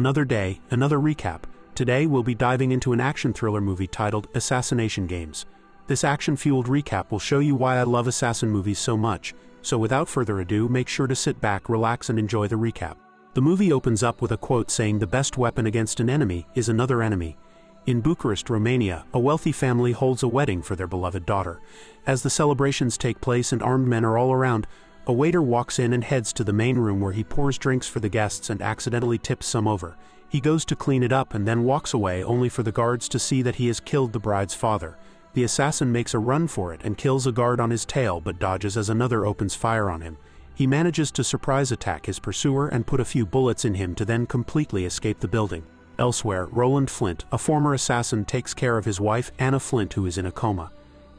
Another day, another recap. Today we'll be diving into an action thriller movie titled Assassination Games. This action-fueled recap will show you why I love assassin movies so much, so without further ado, make sure to sit back, relax and enjoy the recap. The movie opens up with a quote saying the best weapon against an enemy is another enemy. In Bucharest, Romania, a wealthy family holds a wedding for their beloved daughter. As the celebrations take place and armed men are all around, a waiter walks in and heads to the main room where he pours drinks for the guests and accidentally tips some over. He goes to clean it up and then walks away only for the guards to see that he has killed the bride's father. The assassin makes a run for it and kills a guard on his tail but dodges as another opens fire on him. He manages to surprise attack his pursuer and put a few bullets in him to then completely escape the building. Elsewhere, Roland Flint, a former assassin, takes care of his wife, Anna Flint, who is in a coma.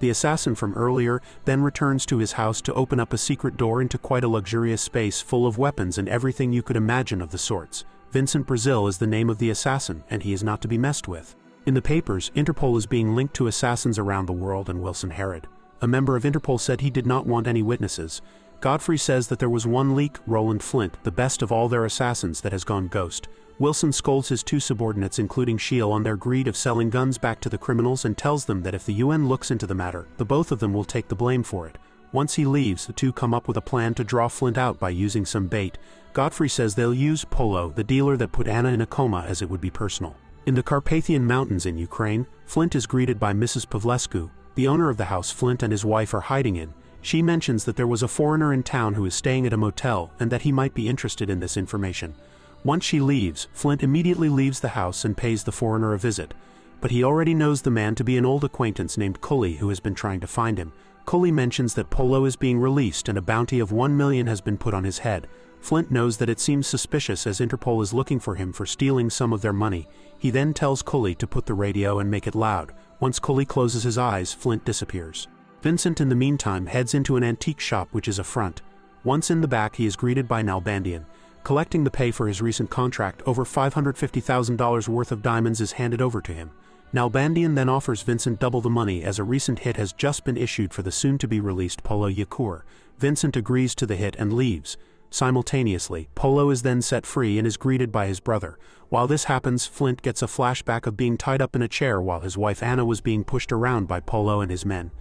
The assassin from earlier then returns to his house to open up a secret door into quite a luxurious space full of weapons and everything you could imagine of the sorts. Vincent Brazil is the name of the assassin, and he is not to be messed with. In the papers, Interpol is being linked to assassins around the world, and Wilson Herod, a member of Interpol, said he did not want any witnesses. Godfrey says that there was one leak, Roland Flint, the best of all their assassins, that has gone ghost. Wilson scolds his two subordinates, including Shiel, on their greed of selling guns back to the criminals and tells them that if the UN looks into the matter, the both of them will take the blame for it. Once he leaves, the two come up with a plan to draw Flint out by using some bait. Godfrey says they'll use Polo, the dealer that put Anna in a coma, as it would be personal. In the Carpathian Mountains in Ukraine, Flint is greeted by Mrs. Pavlescu, the owner of the house Flint and his wife are hiding in. She mentions that there was a foreigner in town who is staying at a motel and that he might be interested in this information. Once she leaves, Flint immediately leaves the house and pays the foreigner a visit. But he already knows the man to be an old acquaintance named Cully who has been trying to find him. Cully mentions that Polo is being released and a bounty of 1 million has been put on his head. Flint knows that it seems suspicious as Interpol is looking for him for stealing some of their money. He then tells Cully to put the radio and make it loud. Once Cully closes his eyes, Flint disappears. Vincent in the meantime heads into an antique shop which is a front. Once in the back, he is greeted by Nalbandian. Collecting the pay for his recent contract, over $550,000 worth of diamonds is handed over to him. Nalbandian then offers Vincent double the money as a recent hit has just been issued for the soon-to-be-released Polo Yakur. Vincent agrees to the hit and leaves. Simultaneously, Polo is then set free and is greeted by his brother. While this happens, Flint gets a flashback of being tied up in a chair while his wife Anna was being pushed around by Polo and his men.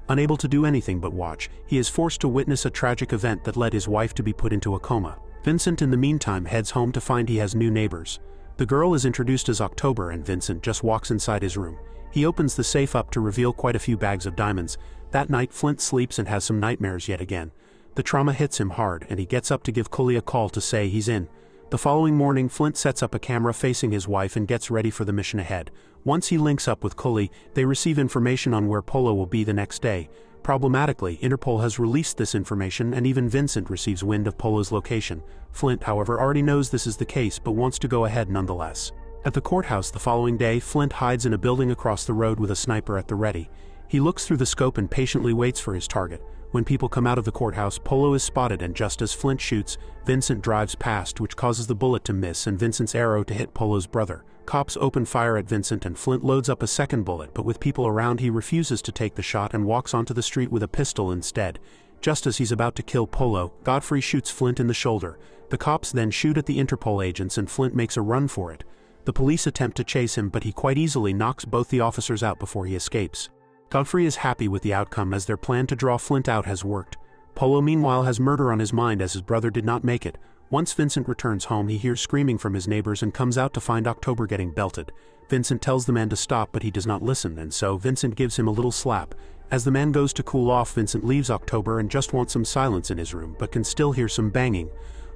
Unable to do anything but watch, he is forced to witness a tragic event that led his wife to be put into a coma. Vincent in the meantime heads home to find he has new neighbors. The girl is introduced as October and Vincent just walks inside his room. He opens the safe up to reveal quite a few bags of diamonds. That night Flint sleeps and has some nightmares yet again. The trauma hits him hard and he gets up to give Cully a call to say he's in. The following morning Flint sets up a camera facing his wife and gets ready for the mission ahead. Once he links up with Cully, they receive information on where Polo will be the next day. Problematically, Interpol has released this information and even Vincent receives wind of Polo's location. Flint, however, already knows this is the case but wants to go ahead nonetheless. At the courthouse the following day, Flint hides in a building across the road with a sniper at the ready. He looks through the scope and patiently waits for his target. When people come out of the courthouse, Polo is spotted and just as Flint shoots, Vincent drives past, which causes the bullet to miss and Vincent's arrow to hit Polo's brother. Cops open fire at Vincent and Flint loads up a second bullet, but with people around he refuses to take the shot and walks onto the street with a pistol instead. Just as he's about to kill Polo, Godfrey shoots Flint in the shoulder. The cops then shoot at the Interpol agents and Flint makes a run for it. The police attempt to chase him but he quite easily knocks both the officers out before he escapes. Godfrey is happy with the outcome as their plan to draw Flint out has worked. Polo meanwhile has murder on his mind as his brother did not make it. Once Vincent returns home he hears screaming from his neighbors and comes out to find October getting belted. Vincent tells the man to stop but he does not listen and so Vincent gives him a little slap. As the man goes to cool off, Vincent leaves October and just wants some silence in his room but can still hear some banging.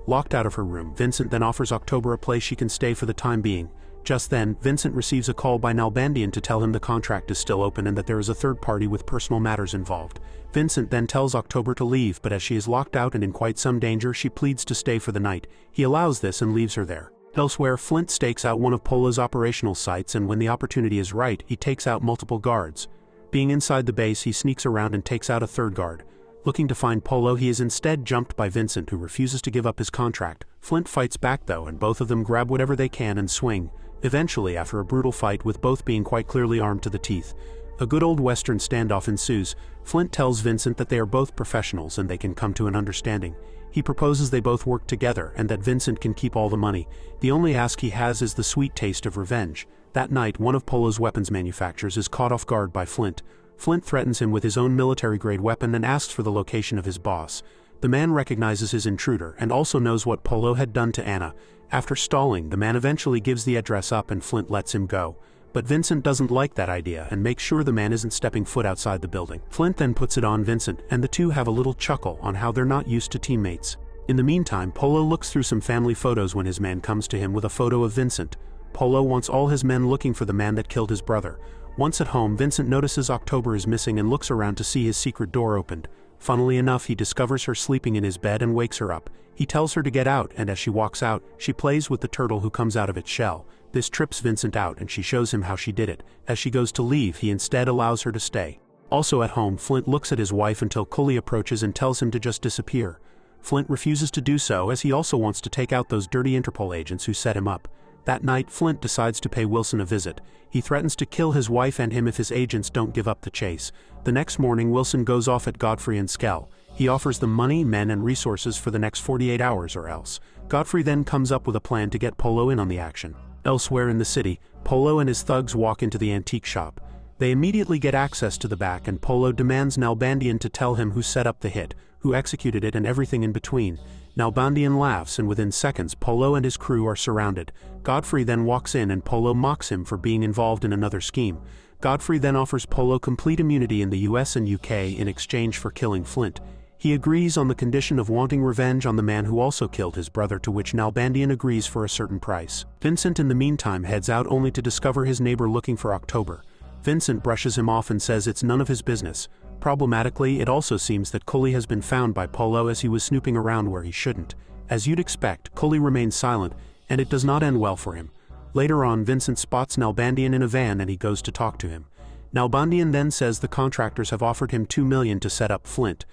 Locked out of her room, Vincent then offers October a place she can stay for the time being. Just then, Vincent receives a call by Nalbandian to tell him the contract is still open and that there is a third party with personal matters involved. Vincent then tells October to leave but as she is locked out and in quite some danger she pleads to stay for the night. He allows this and leaves her there. Elsewhere, Flint stakes out one of Polo's operational sites and when the opportunity is right, he takes out multiple guards. Being inside the base, he sneaks around and takes out a third guard. Looking to find Polo, he is instead jumped by Vincent who refuses to give up his contract. Flint fights back though and both of them grab whatever they can and swing. Eventually, after a brutal fight with both being quite clearly armed to the teeth, a good old Western standoff ensues. Flint tells Vincent that they are both professionals and they can come to an understanding. He proposes they both work together and that Vincent can keep all the money. The only ask he has is the sweet taste of revenge. That night, one of Polo's weapons manufacturers is caught off guard by Flint. Flint threatens him with his own military-grade weapon and asks for the location of his boss. The man recognizes his intruder and also knows what Polo had done to Anna. After stalling, the man eventually gives the address up and Flint lets him go. But Vincent doesn't like that idea and makes sure the man isn't stepping foot outside the building. Flint then puts it on Vincent, and the two have a little chuckle on how they're not used to teammates. In the meantime, Polo looks through some family photos when his man comes to him with a photo of Vincent. Polo wants all his men looking for the man that killed his brother. Once at home, Vincent notices October is missing and looks around to see his secret door opened. Funnily enough, he discovers her sleeping in his bed and wakes her up. He tells her to get out, and as she walks out, she plays with the turtle who comes out of its shell. This trips Vincent out and she shows him how she did it. As she goes to leave, he instead allows her to stay. Also at home, Flint looks at his wife until Cully approaches and tells him to just disappear. Flint refuses to do so as he also wants to take out those dirty Interpol agents who set him up. That night, Flint decides to pay Wilson a visit. He threatens to kill his wife and him if his agents don't give up the chase. The next morning, Wilson goes off at Godfrey and Skell. He offers them money, men, and resources for the next 48 hours or else. Godfrey then comes up with a plan to get Polo in on the action. Elsewhere in the city, Polo and his thugs walk into the antique shop. They immediately get access to the back and Polo demands Nalbandian to tell him who set up the hit, who executed it, and everything in between. Nalbandian laughs and within seconds Polo and his crew are surrounded. Godfrey then walks in and Polo mocks him for being involved in another scheme. Godfrey then offers Polo complete immunity in the US and UK in exchange for killing Flint. He agrees on the condition of wanting revenge on the man who also killed his brother, to which Nalbandian agrees for a certain price. Vincent in the meantime heads out only to discover his neighbor looking for October. Vincent brushes him off and says it's none of his business. Problematically, it also seems that Cully has been found by Polo as he was snooping around where he shouldn't. As you'd expect, Cully remains silent, and it does not end well for him. Later on, Vincent spots Nalbandian in a van and he goes to talk to him. Nalbandian then says the contractors have offered him $2 million to set up Flint.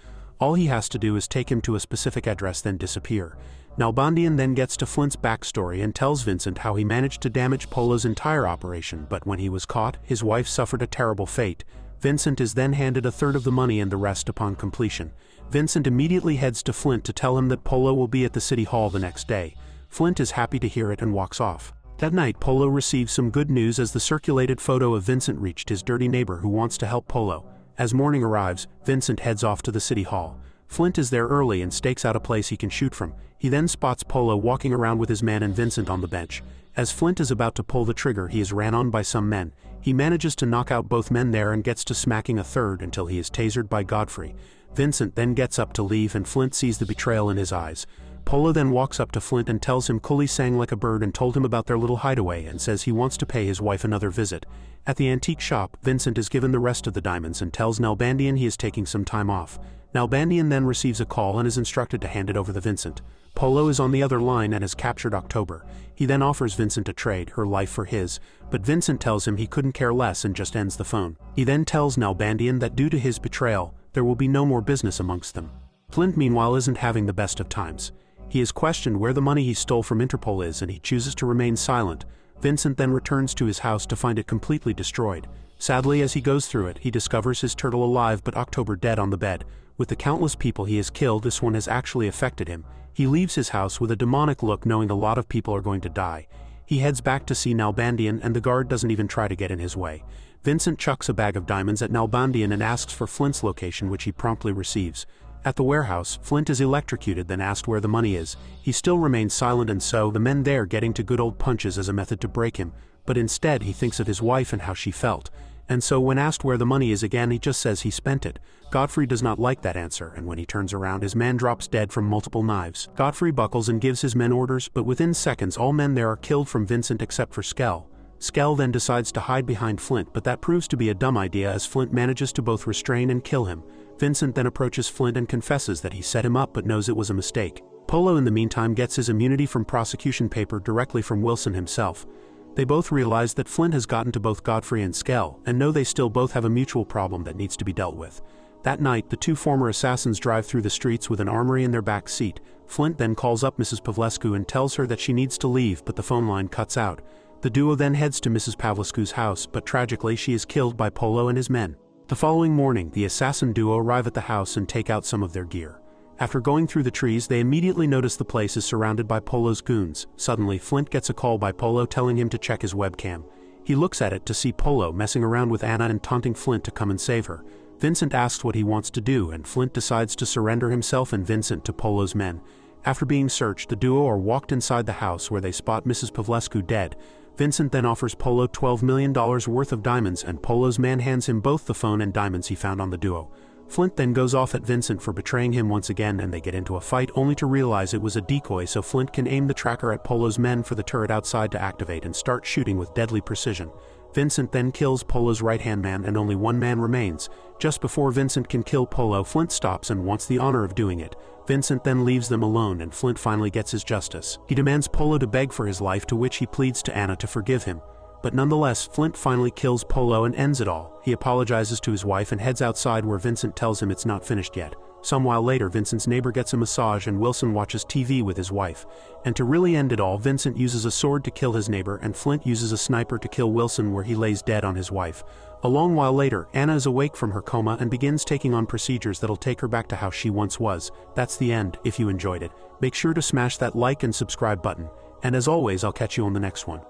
All he has to do is take him to a specific address then disappear. Nalbandian then gets to Flint's backstory and tells Vincent how he managed to damage Polo's entire operation, but when he was caught, his wife suffered a terrible fate. Vincent is then handed a third of the money and the rest upon completion. Vincent immediately heads to Flint to tell him that Polo will be at the city hall the next day. Flint is happy to hear it and walks off. That night, Polo receives some good news as the circulated photo of Vincent reached his dirty neighbor who wants to help Polo. As morning arrives, Vincent heads off to the city hall. Flint is there early and stakes out a place he can shoot from. He then spots Polo walking around with his man and Vincent on the bench. As Flint is about to pull the trigger, he is ran on by some men. He manages to knock out both men there and gets to smacking a third until he is tasered by Godfrey. Vincent then gets up to leave and Flint sees the betrayal in his eyes. Polo then walks up to Flint and tells him Cully sang like a bird and told him about their little hideaway and says he wants to pay his wife another visit. At the antique shop, Vincent is given the rest of the diamonds and tells Nalbandian he is taking some time off. Nalbandian then receives a call and is instructed to hand it over to Vincent. Polo is on the other line and has captured October. He then offers Vincent a trade, her life for his, but Vincent tells him he couldn't care less and just ends the phone. He then tells Nalbandian that due to his betrayal, there will be no more business amongst them. Flint meanwhile isn't having the best of times. He is questioned where the money he stole from Interpol is and he chooses to remain silent. Vincent then returns to his house to find it completely destroyed. Sadly, as he goes through it, he discovers his turtle alive but October dead on the bed. With the countless people he has killed, this one has actually affected him. He leaves his house with a demonic look, knowing a lot of people are going to die. He heads back to see Nalbandian and the guard doesn't even try to get in his way. Vincent chucks a bag of diamonds at Nalbandian and asks for Flint's location, which he promptly receives. At the warehouse, Flint is electrocuted, then asked where the money is. He still remains silent, and so the men there getting to good old punches as a method to break him, but instead he thinks of his wife and how she felt. And so when asked where the money is again, he just says he spent it. Godfrey does not like that answer, and when he turns around, his man drops dead from multiple knives. Godfrey buckles and gives his men orders, but within seconds all men there are killed from Vincent except for Skell. Skell then decides to hide behind Flint, but that proves to be a dumb idea as Flint manages to both restrain and kill him. Vincent then approaches Flint and confesses that he set him up but knows it was a mistake. Polo in the meantime gets his immunity from prosecution paper directly from Wilson himself. They both realize that Flint has gotten to both Godfrey and Skell, and know they still both have a mutual problem that needs to be dealt with. That night, the two former assassins drive through the streets with an armory in their back seat. Flint then calls up Mrs. Pavlescu and tells her that she needs to leave, but the phone line cuts out. The duo then heads to Mrs. Pavlescu's house, but tragically she is killed by Polo and his men. The following morning, the assassin duo arrive at the house and take out some of their gear. After going through the trees, they immediately notice the place is surrounded by Polo's goons. Suddenly, Flint gets a call by Polo telling him to check his webcam. He looks at it to see Polo messing around with Anna and taunting Flint to come and save her. Vincent asks what he wants to do, and Flint decides to surrender himself and Vincent to Polo's men. After being searched, the duo are walked inside the house where they spot Mrs. Pavlescu dead. Vincent then offers Polo $12 million worth of diamonds, and Polo's man hands him both the phone and diamonds he found on the duo. Flint then goes off at Vincent for betraying him once again, and they get into a fight only to realize it was a decoy so Flint can aim the tracker at Polo's men for the turret outside to activate and start shooting with deadly precision. Vincent then kills Polo's right-hand man and only one man remains. Just before Vincent can kill Polo, Flint stops and wants the honor of doing it. Vincent then leaves them alone and Flint finally gets his justice. He demands Polo to beg for his life, to which he pleads to Anna to forgive him. But nonetheless, Flint finally kills Polo and ends it all. He apologizes to his wife and heads outside where Vincent tells him it's not finished yet. Some while later, Vincent's neighbor gets a massage and Wilson watches TV with his wife. And to really end it all, Vincent uses a sword to kill his neighbor and Flint uses a sniper to kill Wilson, where he lays dead on his wife. A long while later, Anna is awake from her coma and begins taking on procedures that'll take her back to how she once was. That's the end. If you enjoyed it, make sure to smash that like and subscribe button. And as always, I'll catch you on the next one.